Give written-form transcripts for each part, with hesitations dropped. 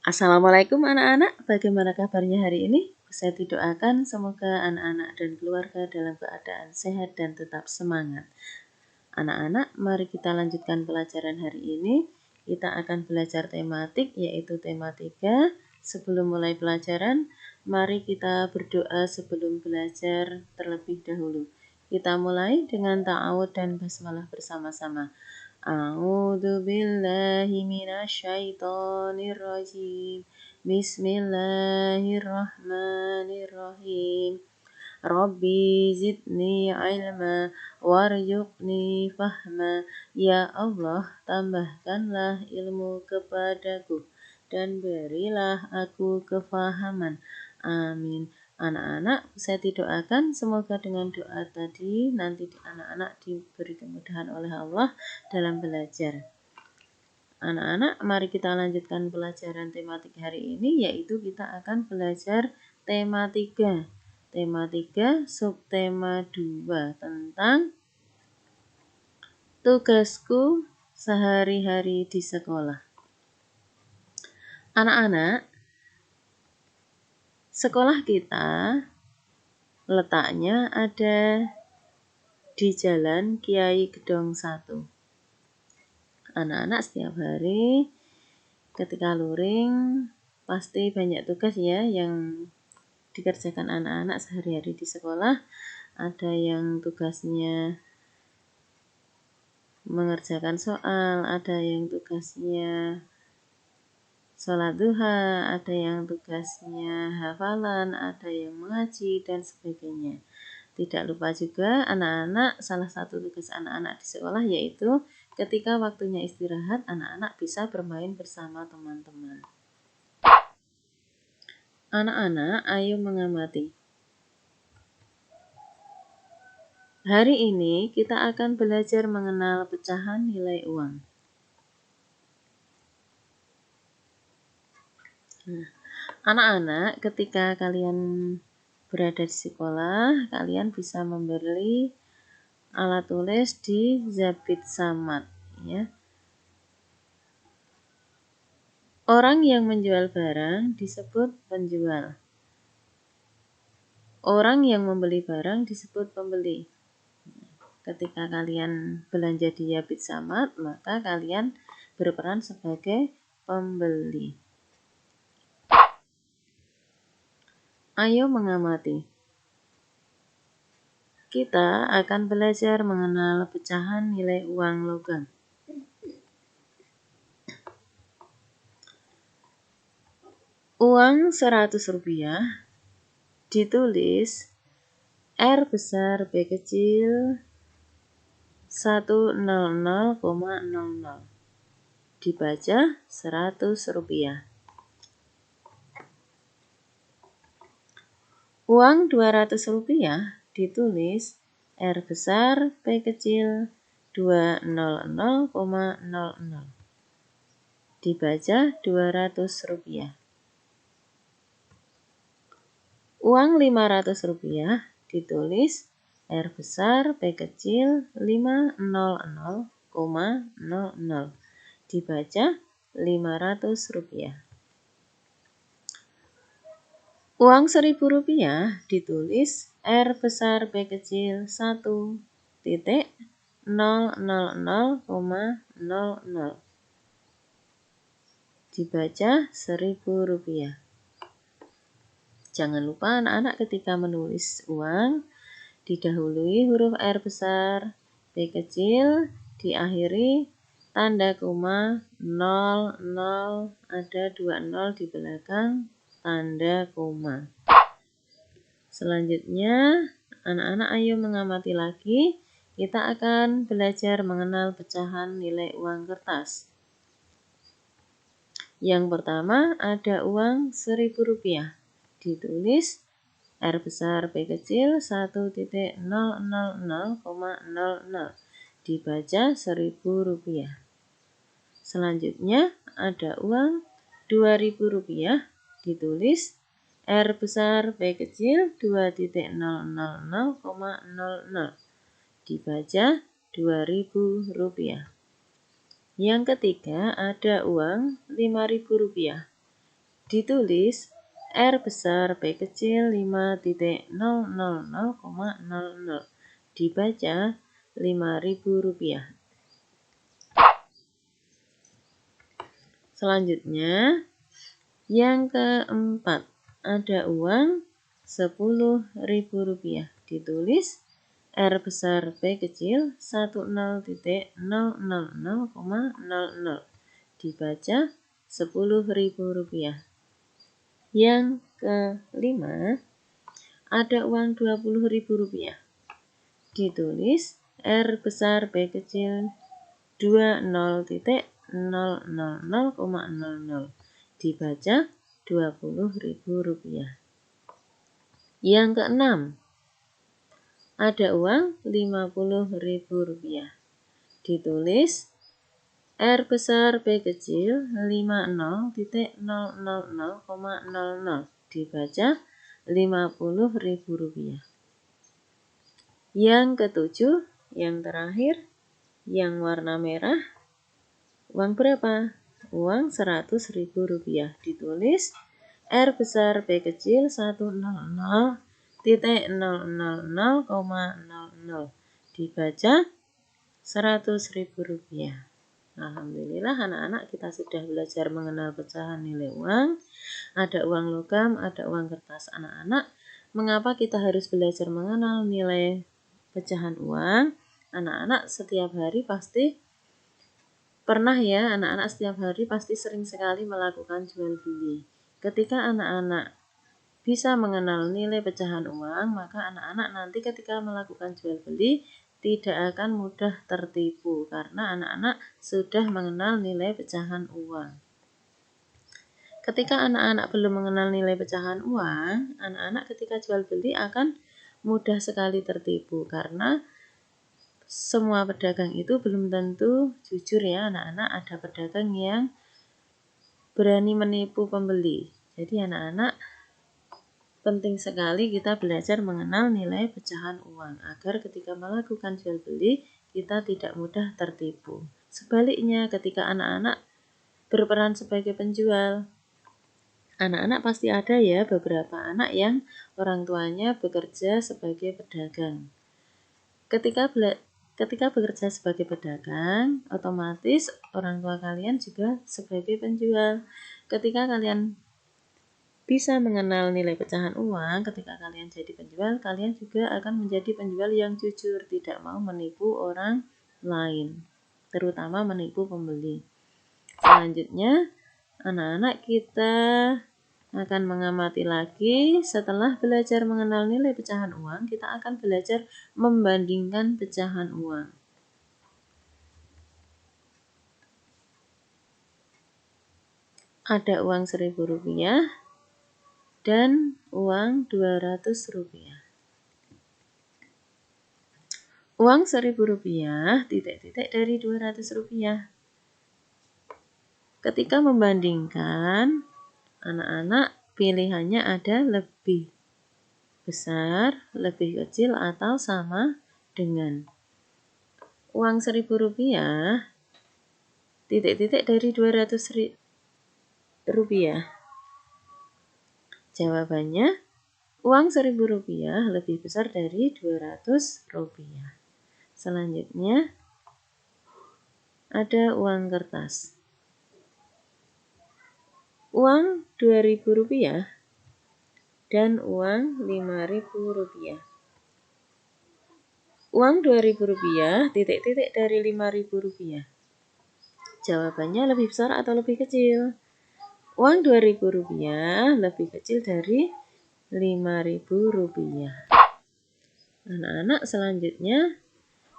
Assalamualaikum anak-anak, bagaimana kabarnya hari ini? Saya doakan semoga anak-anak dan keluarga dalam keadaan sehat dan tetap semangat. Anak-anak, mari kita lanjutkan pelajaran hari ini. Kita akan belajar tematik, yaitu tema 3. Sebelum mulai pelajaran, mari kita berdoa sebelum belajar terlebih dahulu. Kita mulai dengan ta'awud dan basmalah bersama-sama. A'udzu billahi minasyaitonir rajim. Bismillahirrahmanirrahim. Rabbi zidni ilma warzuqni fahma. Ya Allah, tambahkanlah ilmu kepadaku dan berilah aku kefahaman. Amin. Anak-anak, saya doakan semoga dengan doa tadi nanti anak-anak diberi kemudahan oleh Allah dalam belajar. Anak-anak, mari kita lanjutkan pelajaran tematik hari ini, yaitu kita akan belajar tema 3. Tema 3, subtema 2 tentang tugasku sehari-hari di sekolah. Anak-anak, sekolah kita letaknya ada di Jalan Kiai Gedong 1. Anak-anak setiap hari ketika luring pasti banyak tugas ya yang dikerjakan anak-anak sehari-hari di sekolah. Ada yang tugasnya mengerjakan soal, ada yang tugasnya sholat duha, ada yang tugasnya hafalan, ada yang mengaji, dan sebagainya. Tidak lupa juga anak-anak, salah satu tugas anak-anak di sekolah yaitu ketika waktunya istirahat, anak-anak bisa bermain bersama teman-teman. Anak-anak, ayo mengamati. Hari ini kita akan belajar mengenal pecahan nilai uang. Anak-anak, ketika kalian berada di sekolah, kalian bisa membeli alat tulis di Zabit Samad, ya. Orang yang menjual barang disebut penjual. Orang yang membeli barang disebut pembeli. Ketika kalian belanja di Zabit Samad, maka kalian berperan sebagai pembeli. Ayo mengamati. Kita akan belajar mengenal pecahan nilai uang logam. Uang 100 rupiah ditulis R besar B kecil 100,00. Dibaca 100 rupiah. Uang 200 rupiah ditulis R besar B kecil 200,00. Dibaca 200 rupiah. Uang 500 rupiah ditulis R besar B kecil 500,00. Dibaca 500 rupiah. Uang 1.000 rupiah ditulis R besar B kecil 1,000,00. Dibaca 1.000 rupiah. Jangan lupa anak-anak ketika menulis uang didahului huruf R besar, B kecil, diakhiri tanda koma 00, ada 2 nol di belakang tanda koma. Selanjutnya, anak-anak ayo mengamati lagi. Kita akan belajar mengenal pecahan nilai uang kertas. Yang pertama ada uang 1.000 rupiah. Ditulis R besar B kecil 1,000,00. Dibaca 1.000 rupiah. Selanjutnya ada uang 2.000 rupiah. Ditulis R besar B kecil 2,000,00. Dibaca 2.000 rupiah. Yang ketiga ada uang 5.000 rupiah. Ditulis R besar B kecil 5.000,00. Dibaca Rp5.000. Selanjutnya, yang keempat, ada uang Rp10.000. Ditulis R besar B kecil 10.000,00. Dibaca Rp10.000. Yang kelima, ada uang Rp20.000. Ditulis R besar B kecil 20.000,00. Dibaca Rp20.000. Yang keenam, ada uang Rp50.000. Ditulis R besar B kecil 50.000,00. Dibaca Rp50.000. Yang ketujuh, yang terakhir, yang warna merah, uang berapa? Uang Rp100.000. Ditulis R besar B kecil 100.000,00. Dibaca Rp100.000. Alhamdulillah anak-anak, kita sudah belajar mengenal pecahan nilai uang. Ada uang logam, ada uang kertas. Anak-anak, mengapa kita harus belajar mengenal nilai pecahan uang? Anak-anak setiap hari pasti pernah ya, anak-anak setiap hari pasti sering sekali melakukan jual beli. Ketika anak-anak bisa mengenal nilai pecahan uang, maka anak-anak nanti ketika melakukan jual beli tidak akan mudah tertipu karena anak-anak sudah mengenal nilai pecahan uang. Ketika anak-anak belum mengenal nilai pecahan uang, anak-anak ketika jual beli akan mudah sekali tertipu karena semua pedagang itu belum tentu jujur ya anak-anak. Ada pedagang yang berani menipu pembeli. Jadi anak-anak, penting sekali kita belajar mengenal nilai pecahan uang agar ketika melakukan jual beli kita tidak mudah tertipu. Sebaliknya, ketika anak-anak berperan sebagai penjual, anak-anak pasti ada ya beberapa anak yang orang tuanya bekerja sebagai pedagang. Ketika bekerja sebagai pedagang, otomatis orang tua kalian juga sebagai penjual. Ketika kalian bisa mengenal nilai pecahan uang, ketika kalian jadi penjual, kalian juga akan menjadi penjual yang jujur, tidak mau menipu orang lain, terutama menipu pembeli. Selanjutnya, anak-anak, kita akan mengamati lagi. Setelah belajar mengenal nilai pecahan uang, kita akan belajar membandingkan pecahan uang. Ada uang Rp1.000 dan uang Rp200. Uang Rp1.000 titik-titik dari Rp200. Ketika membandingkan, anak-anak pilihannya ada lebih besar, lebih kecil, atau sama dengan. Uang Rp1.000 titik-titik dari Rp200. Jawabannya, uang Rp1.000 lebih besar dari Rp200. Selanjutnya, ada uang kertas. Uang Rp2.000 dan uang Rp5.000. Uang Rp2.000 titik-titik dari Rp5.000. Jawabannya lebih besar atau lebih kecil? Uang Rp2.000 lebih kecil dari Rp5.000. Anak-anak, selanjutnya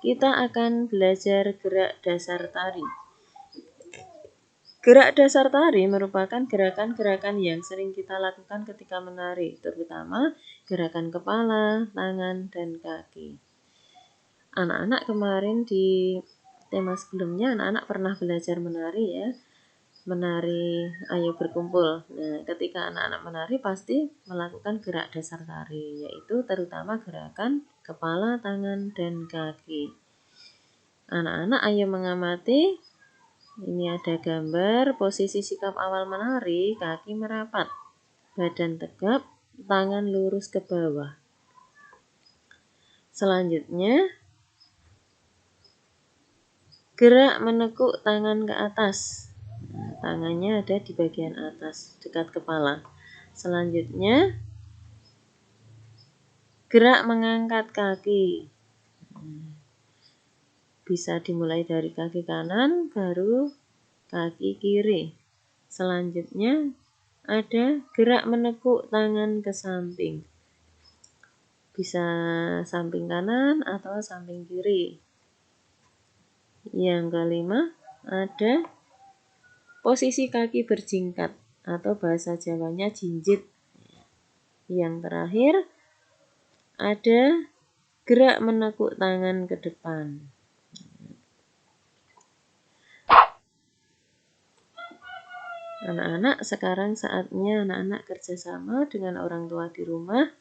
kita akan belajar gerak dasar tari. Gerak dasar tari merupakan gerakan-gerakan yang sering kita lakukan ketika menari, terutama gerakan kepala, tangan, dan kaki. Anak-anak, kemarin di tema sebelumnya anak-anak pernah belajar menari ya. Menari Ayo Berkumpul. Nah, ketika anak-anak menari pasti melakukan gerak dasar tari, yaitu terutama gerakan kepala, tangan, dan kaki. Anak-anak, ayo mengamati Ini ada gambar posisi sikap awal menari, kaki merapat, badan tegap, tangan lurus ke bawah. Selanjutnya, gerak menekuk tangan ke atas. Nah, tangannya ada di bagian atas, dekat kepala. Selanjutnya, gerak mengangkat kaki. Bisa dimulai dari kaki kanan, baru kaki kiri. Selanjutnya, ada gerak menekuk tangan ke samping. Bisa samping kanan atau samping kiri. Yang kelima, ada posisi kaki berjingkat atau bahasa Jawanya jinjit. Yang terakhir, ada gerak menekuk tangan ke depan. Anak-anak, sekarang saatnya anak-anak kerjasama dengan orang tua di rumah.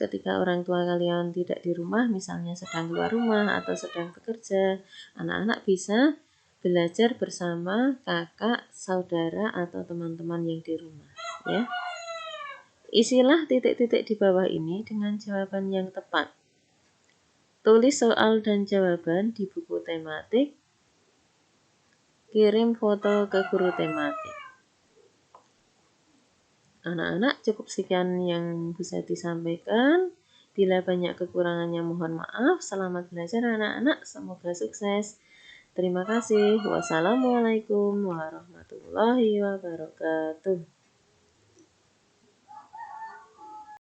Ketika orang tua kalian tidak di rumah, misalnya sedang keluar rumah atau sedang bekerja, anak-anak bisa belajar bersama kakak, saudara, atau teman-teman yang di rumah. Ya. Isilah titik-titik di bawah ini dengan jawaban yang tepat. Tulis soal dan jawaban di buku tematik. Kirim foto ke guru tematik. Anak-anak, cukup sekian yang bisa disampaikan. Bila banyak kekurangannya mohon maaf. Selamat belajar anak-anak, semoga sukses. Terima kasih. Wassalamualaikum warahmatullahi wabarakatuh.